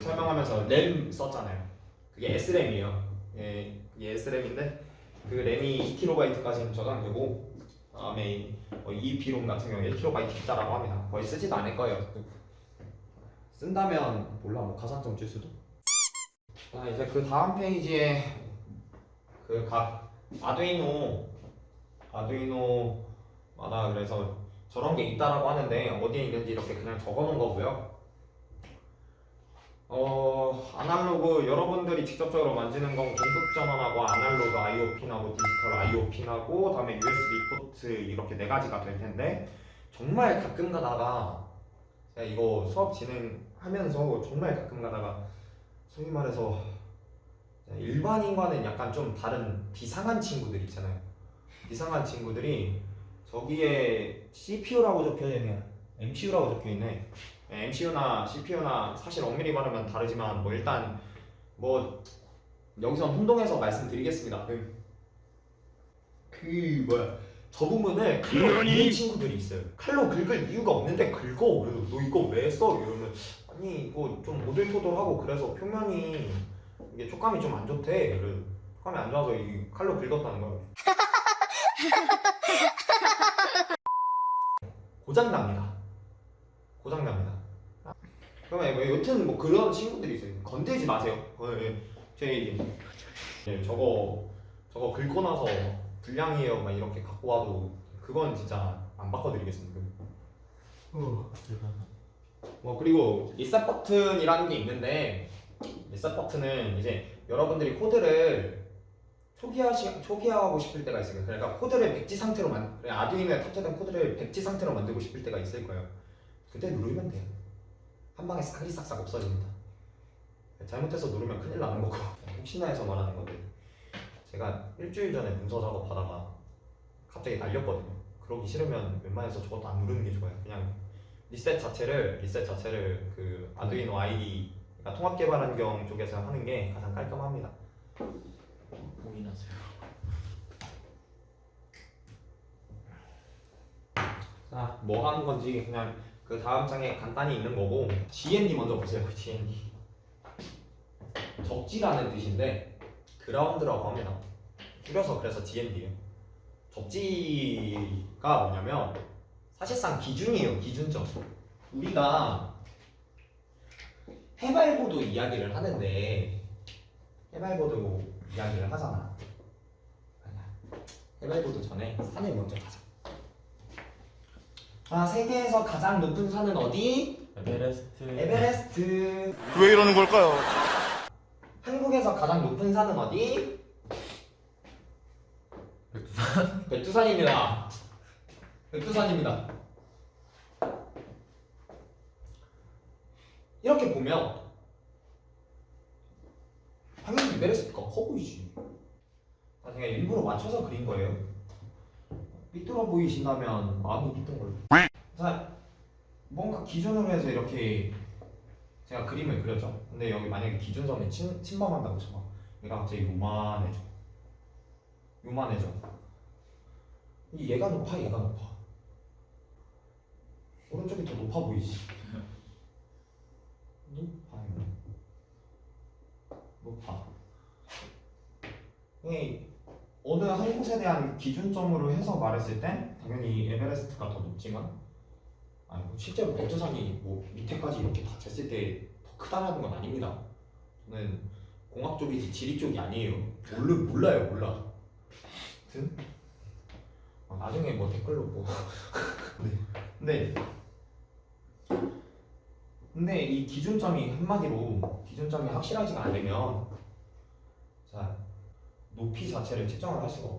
설명하면서 램 썼잖아요. 그게 S램이에요. 예, 이게 S램인데 그 램이 2kB까지는 저장되고 그다음에 EEP롬 같은 경우에 1KB 있다라고 합니다. 거의 쓰지도 않을 거예요. 쓴다면 몰라 뭐 가산점 줄 수도. 자 이제 그 다음 페이지에 그 각 아두이노마다 그래서 저런 게 있다라고 하는데 어디에 있는지 이렇게 그냥 적어놓은 거고요. 아날로그 여러분들이 직접적으로 만지는 건 공급 전원하고 아날로그 I/O 핀하고 디지털 I/O 핀하고 다음에 USB 포트 이렇게 네 가지가 될 텐데 정말 가끔 가다가 제가 이거 수업 진행하면서 정말 가끔 가다가 소위 말해서 일반인과는 약간 좀 다른 비상한 친구들 있잖아요. 비상한 친구들이 저기에 CPU라고 적혀있네, MCU라고 적혀있네. MCU나 CPU나 사실 엄밀히 말하면 다르지만 뭐 일단 뭐 여기서 혼동해서 말씀드리겠습니다. 그 뭐야 저 부분을 칼로 긁는 친구들이 있어요. 칼로 긁을 이유가 없는데 긁어. 너 이거 왜 써? 이러면 아니 이거 좀 오돌토돌하고 그래서 표면이 이게 촉감이 좀 안 좋대. 촉감이 안 좋아서 이 칼로 긁었다는 거야. 고장납니다. 고장납니다. 그러면 뭐 여튼 뭐 그런 친구들이 있어요. 건들지 마세요. 제 저거 긁고 나서 불량이에요 막 이렇게 갖고 와도 그건 진짜 안 바꿔드리겠습니다. 뭐 그리고 리셋 버튼이라는 게 있는데 리셋 버튼은 이제 여러분들이 코드를 초기화하고 싶을 때가 있어요. 그러니까 코드를 백지 상태로 아두이노에 탑재된 코드를 백지 상태로 만들고 싶을 때가 있을 거예요. 그때 누르면 돼요. 한 방에 싹이 싹싹 없어집니다. 잘못해서 누르면 큰일 나는 거고. 혹시나 해서 말하는 건데 제가 일주일 전에 문서 작업하다가 갑자기 날렸거든요. 그러기 싫으면 웬만해서 저것도 안 누르는 게 좋아요. 그냥 리셋 자체를 그 아두이노 IDE 그러니까 통합 개발 환경 쪽에서 하는 게 가장 깔끔합니다. 목이 나세요. 자, 뭐 하는 건지 그냥 그 다음 장에 간단히 있는 거고 GND 먼저 보세요. GND 접지라는 뜻인데 그라운드라고 합니다. 줄여서 그래서 GND예요. 접지가 뭐냐면 사실상 기준이에요. 기준점. 우리가 해발고도 이야기를 하는데 해발고도 이야기를 하잖아. 해발고도 전에 산을 먼저 가자. 세계에서 가장 높은 산은 어디? 에베레스트. 에베레스트. 왜 이러는 걸까요? 한국에서 가장 높은 산은 어디? 백두산. 백두산입니다. 백두산입니다. 이렇게 보면 당연히 에베레스트가 커 보이지. 제가 일부러 맞춰서 그린 거예요. 삐뚤어 보이신다면 마음이 삐뚤은 걸로. 자, 뭔가 기준으로 해서 이렇게 제가 그림을 그렸죠. 근데 여기 만약에 기준선에 침범한다고 쳐봐. 얘가 갑자기 요만해져. 얘가 높아, 얘가 높아. 오른쪽이 더 높아 보이지. 높아. 어느 한 곳에 대한 기준점으로 해서 말했을 때 당연히 에베레스트가 더 높지만 실제로 백두산이 뭐 밑에까지 이렇게 다 쟀을 때 더 크다라는 건 아닙니다. 저는 공학 쪽이지 지리 쪽이 아니에요. 몰라요. 아무튼 나중에 뭐 댓글로 뭐 근데 이 기준점이 한마디로 기준점이 확실하지가 않으면 자 높이 자체를 측정을 할 수가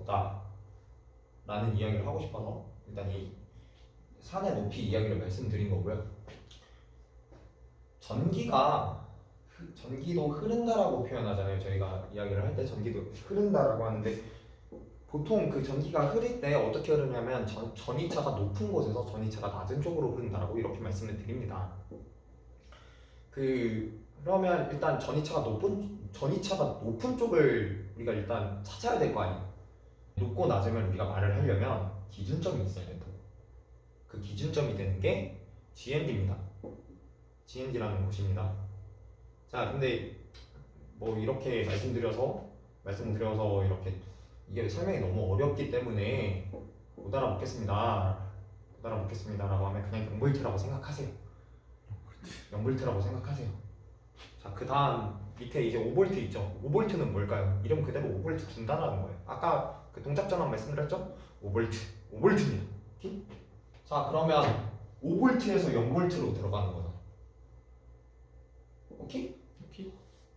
없다라는 이야기를 하고 싶어서 일단 이 산의 높이 이야기를 말씀드린 거고요. 전기도 흐른다라고 표현하잖아요. 저희가 이야기를 할 때 전기도 흐른다라고 하는데 보통 그 전기가 흐를 때 어떻게 흐르냐면 전이차가 높은 곳에서 전이차가 낮은 쪽으로 흐른다라고 이렇게 말씀을 드립니다. 그러면 일단 전이차가 높은 쪽을 우리가 일단 찾아야 될 거 아니에요. 높고 낮으면 우리가 말을 하려면 기준점이 있어야 된다. 그 기준점이 되는 게 GND입니다. GND라는 곳입니다. 자, 근데 뭐 이렇게 말씀드려서 이렇게 이게 설명이 너무 어렵기 때문에 못 알아먹겠습니다라고 하면 그냥 0볼트라고 생각하세요. 0볼트라고 생각하세요. 자, 그 다음 밑에 이제 5볼트 있죠. 5볼트는 뭘까요? 이름 그대로 5볼트 준다라는 거예요. 아까 그 동작 전환 말씀드렸죠? 5볼트입니다. 오케이? 자, 그러면 5볼트에서 0볼트로 들어가는 거죠. 오케이? 오케이.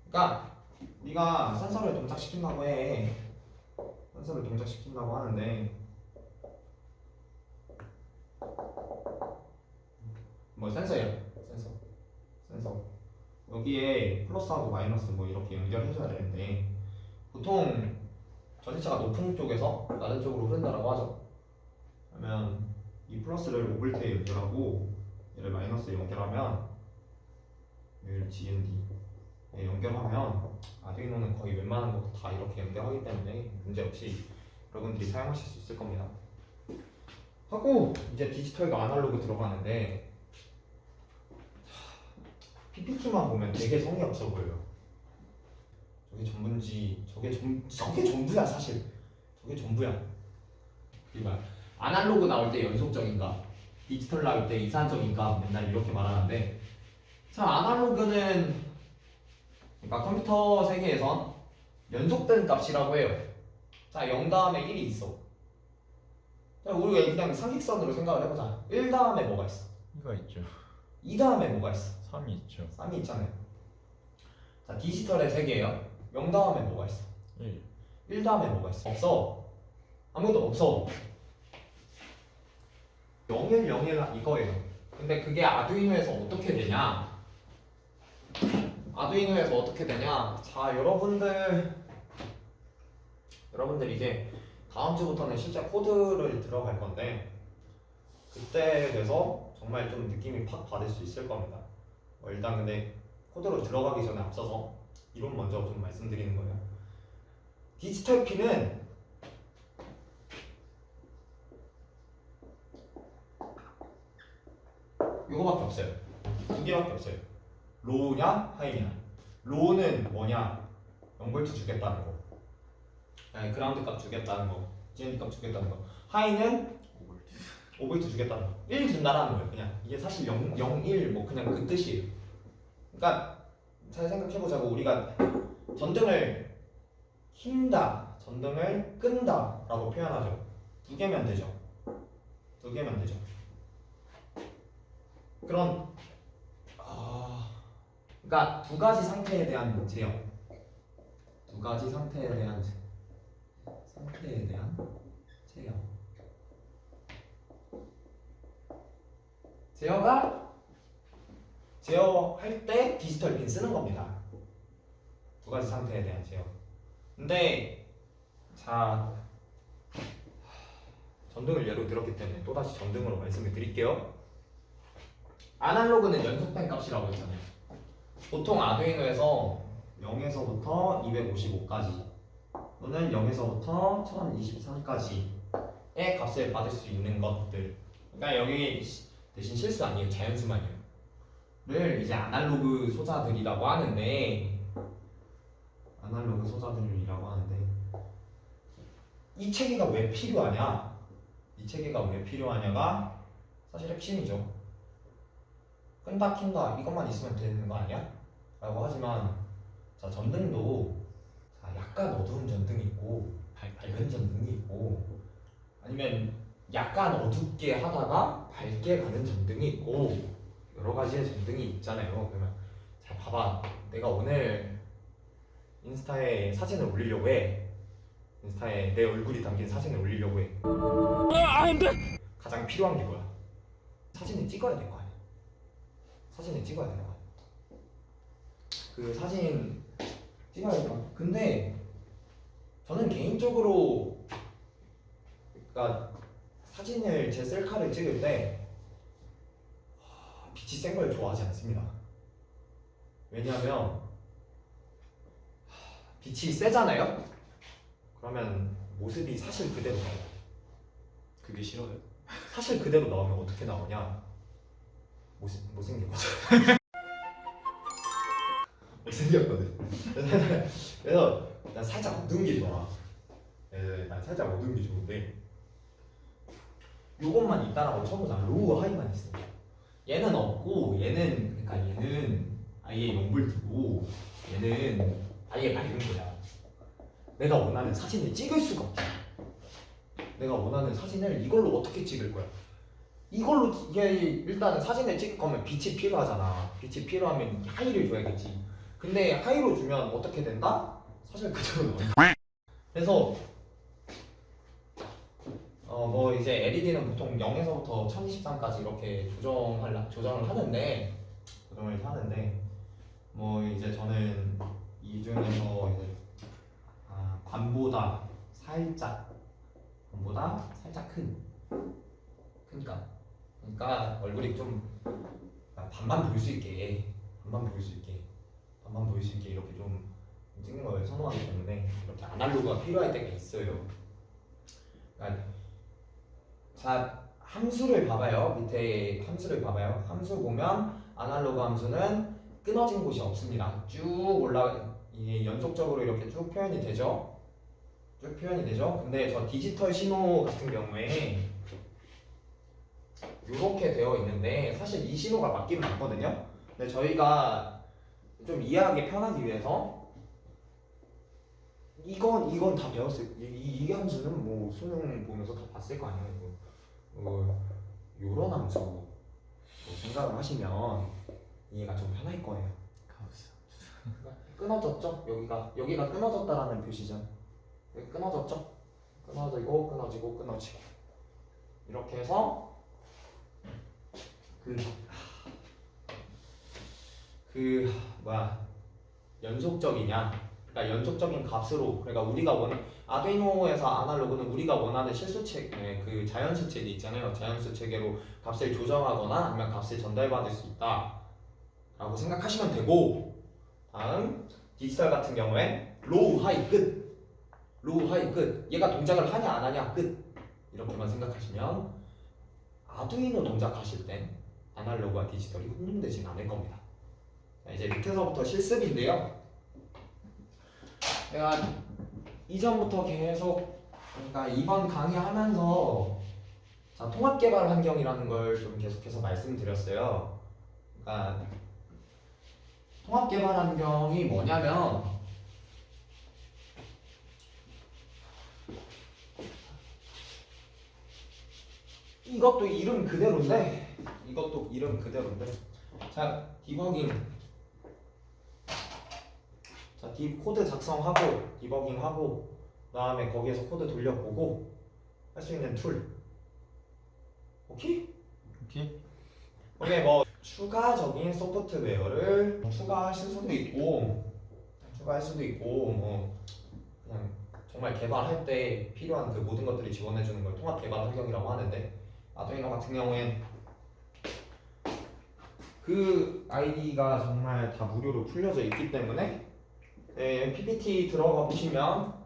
그러니까 네가 센서를 동작시킨다고 하는데 뭐 센서예요. 센서 여기에 플러스하고 마이너스 뭐 이렇게 연결해줘야 되는데 보통 전기차가 높은 쪽에서 낮은 쪽으로 흐른다라고 하죠. 그러면 이 플러스를 5V에 연결하고 얘를 마이너스에 연결하면 얘를 GND에 연결하면 아두이노는 거의 웬만한 거 다 이렇게 연결하기 때문에 문제없이 여러분들이 사용하실 수 있을 겁니다. 하고 이제 디지털과 아날로그 들어가는데 PPT만 보면 되게 성의 없어 보여요. 저게 전부야 사실. 저게 전부야. 그러니까 아날로그 나올 때 연속적인가, 디지털 나올 때 이산적인가 맨날 이렇게 말하는데, 자 아날로그는 그러니까 컴퓨터 세계에선 연속된 값이라고 해요. 자 0 다음에 1이 있어. 자 우리가 그냥 상식선으로 생각을 해보자. 1 다음에 뭐가 있어? 이거 있죠. 2 다음에 뭐가 있어? 3이 있죠. 3이 있잖아요. 자 디지털의 세계예요. 0 다음에 뭐가 있어? 1 다음에 뭐가 있어? 없어. 아무것도 없어. 01, 01 이거예요. 근데 그게 아두이노에서 어떻게 되냐? 자 여러분들 이제 다음 주부터는 실제 코드를 들어갈 건데 그때 돼서 정말 좀 느낌이 팍 받을 수 있을 겁니다. 일단 근데 코드로 들어가기 전에 앞서서 이론 먼저 좀 말씀드리는 거예요. 디지털 P는 요거밖에 없어요. 두 개밖에 없어요. 로우냐 하이냐. 로우는 뭐냐? 0볼트 주겠다는 거. 아니, 그라운드 값 주겠다는 거. GND 값 주겠다는 거. 하이는 5볼트 주겠다는 거. 1 준다라는 거예요. 그냥 이게 사실 0, 1 뭐 그냥 그 뜻이에요. 그러니까 잘 생각해보자고. 우리가 전등을 킨다, 전등을 끈다라고 표현하죠. 두 개면 되죠. 그러니까 두 가지 상태에 대한 제어. 제어할 때 디지털 핀 쓰는 겁니다. 두 가지 상태에 대한 제어. 근데 자 전등을 예로 들었기 때문에 또다시 전등으로 말씀을 드릴게요. 아날로그는 연속된 값이라고 했잖아요. 보통 아두이노에서 0에서부터 255까지 또는 0에서부터 1023까지의 값을 받을 수 있는 것들, 그러니까 여기 대신 실수 아니에요. 자연수만이에요. 를 이제 아날로그 소자들이라고 하는데 이 체계가 왜 필요하냐가 사실 핵심이죠. 끈다 킨다 이것만 있으면 되는 거 아니야? 라고 하지만 자 전등도 자, 약간 어두운 전등이 있고 밝은 전등이 있고 아니면 약간 어둡게 하다가 밝게 가는 전등이 있고 여러 가지의 전등이 있잖아요. 그러면 자 봐봐, 내가 오늘 인스타에 사진을 올리려고 해. 인스타에 내 얼굴이 담긴 사진을 올리려고 해. 가장 필요한 게 뭐야? 사진을 찍어야 될 거 아니야. 그 사진 찍어야 될 거. 근데 저는 개인적으로 그러니까 사진을 제 셀카를 찍을 때 빛이 센 걸 좋아하지 않습니다. 왜냐하면 빛이 세잖아요? 그러면 모습이 사실 그대로 나와요. 그게 싫어요? 사실 그대로 나오면 어떻게 나오냐? 못생겼거든. 못생겼거든. 그래서 난 살짝 어두운 게 좋아. 난 살짝 어두운 게 좋은데 요것만 있다라고 쳐보자. 로우 하이만 있어. 얘는 없고 얘는 그러니까 얘는 아예 0볼트고 얘는 아예 맑은 거야. 내가 원하는 사진을 찍을 수가 없어. 내가 원하는 사진을 이걸로 어떻게 찍을 거야? 이걸로 이게 일단 사진을 찍을 거면 빛이 필요하잖아. 빛이 필요하면 하이를 줘야겠지. 근데 하이로 주면 어떻게 된다? 사실 그대로 나와. 그래서 뭐 이제 LED는 보통 0에서부터 1023까지 이렇게 조정을 하는데 뭐 이제 저는 이 중에서 이제 관보다 살짝 그러니까 얼굴이 좀 반만 보일 수 있게 이렇게 좀 찍는 걸 선호하기 때문에 이렇게 아날로그가 필요할 때가 있어요. 그러니까 자, 함수를 봐봐요. 밑에 함수를 봐봐요. 함수 보면 아날로그 함수는 끊어진 곳이 없습니다. 쭉 이게 연속적으로 이렇게 쭉 표현이 되죠. 근데 저 디지털 신호 같은 경우에 이렇게 되어 있는데 사실 이 신호가 맞긴 맞거든요. 근데 저희가 좀 이해하기 편하기 위해서 이건 다 배웠을 이 함수는 뭐 수능 보면서 다 봤을 거 아니에요. 요런 함수 생각을 하시면 이해가 좀 편할 거예요. 카오스. 끊어졌죠? 여기가 끊어졌다라는 표시죠. 여기 끊어졌죠? 끊어지고 이렇게 해서 연속적이냐? 그러니까 연속적인 값으로 그러니까 아두이노에서 아날로그는 우리가 원하는 그 자연수 체계 있잖아요. 자연수 체계로 값을 조정하거나 아니면 값을 전달받을 수 있다라고 생각하시면 되고, 다음 디지털 같은 경우에 로우 하이 끝 얘가 동작을 하냐 안 하냐 끝 이렇게만 생각하시면 아두이노 동작하실 땐 아날로그와 디지털이 혼동되진 않을 겁니다. 자, 이제 밑에서부터 실습인데요. 내가 이전부터 계속 그러니까 이번 강의하면서 자, 통합개발 환경이라는 걸 좀 계속해서 말씀드렸어요. 그러니까 통합개발 환경이 뭐냐면 이것도 이름 그대로인데 자, 코드 작성하고 디버깅하고 그다음에 거기에서 코드 돌려보고 할 수 있는 툴. 오케이? 거기에 뭐 추가적인 소프트웨어를 추가할 수도 있고 뭐 그냥 정말 개발할 때 필요한 그 모든 것들을 지원해주는 걸 통합 개발 환경이라고 하는데, 아두이노 같은 경우엔 그 아이디가 정말 다 무료로 풀려져 있기 때문에 PPT 들어가 보시면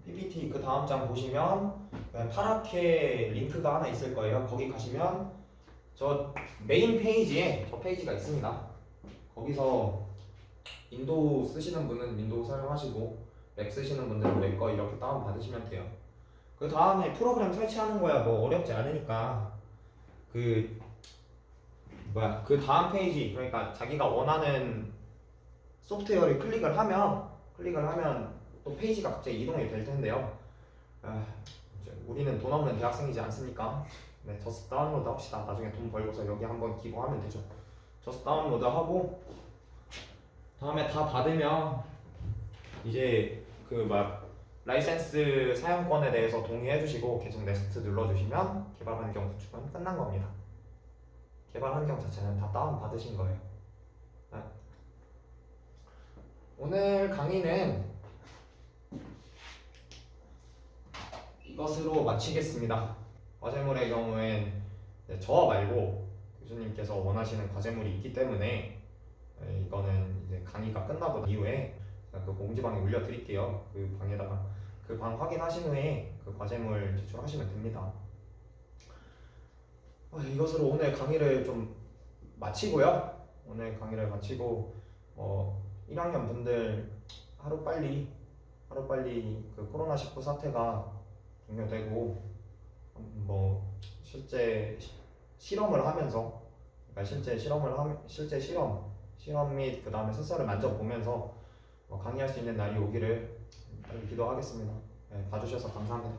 PPT 그 다음 장 보시면 파랗게 링크가 하나 있을 거예요. 거기 가시면 저 메인 페이지에 저 페이지가 있습니다. 거기서 윈도우 쓰시는 분은 윈도우 사용하시고 맥 쓰시는 분들은 맥 거 이렇게 다운 받으시면 돼요. 그 다음에 프로그램 설치하는 거야 뭐 어렵지 않으니까 그 다음 페이지, 그러니까 자기가 원하는 소프트웨어를 클릭을 하면 또 페이지가 갑자기 이동이 될 텐데요. 이제 우리는 돈 없는 대학생이지 않습니까? 네, 저스 다운로드 합시다. 나중에 돈 벌고서 여기 한번 기부하면 되죠. 저스 다운로드 하고 다음에 다 받으면 이제 라이센스 사용권에 대해서 동의해 주시고 계속 넥스트 눌러주시면 개발 환경 구축은 끝난 겁니다. 개발 환경 자체는 다 다운 받으신 거예요. 네. 오늘 강의는 이것으로 마치겠습니다. 과제물의 경우엔 저 말고 교수님께서 원하시는 과제물이 있기 때문에 이거는 이제 강의가 끝나고 난 이후에 제가 그 공지방에 올려드릴게요. 그 방에다가 그 방 확인하신 후에 그 과제물 제출하시면 됩니다. 이것으로 오늘 강의를 좀 마치고요. 오늘 강의를 마치고 1학년 분들 하루빨리 그 코로나19 사태가 종료되고 실제 실험을 하면서 그러니까 실제 실험 및 그 다음에 설사를 만져보면서 강의할 수 있는 날이 오기를 기도하겠습니다. 네, 봐주셔서 감사합니다.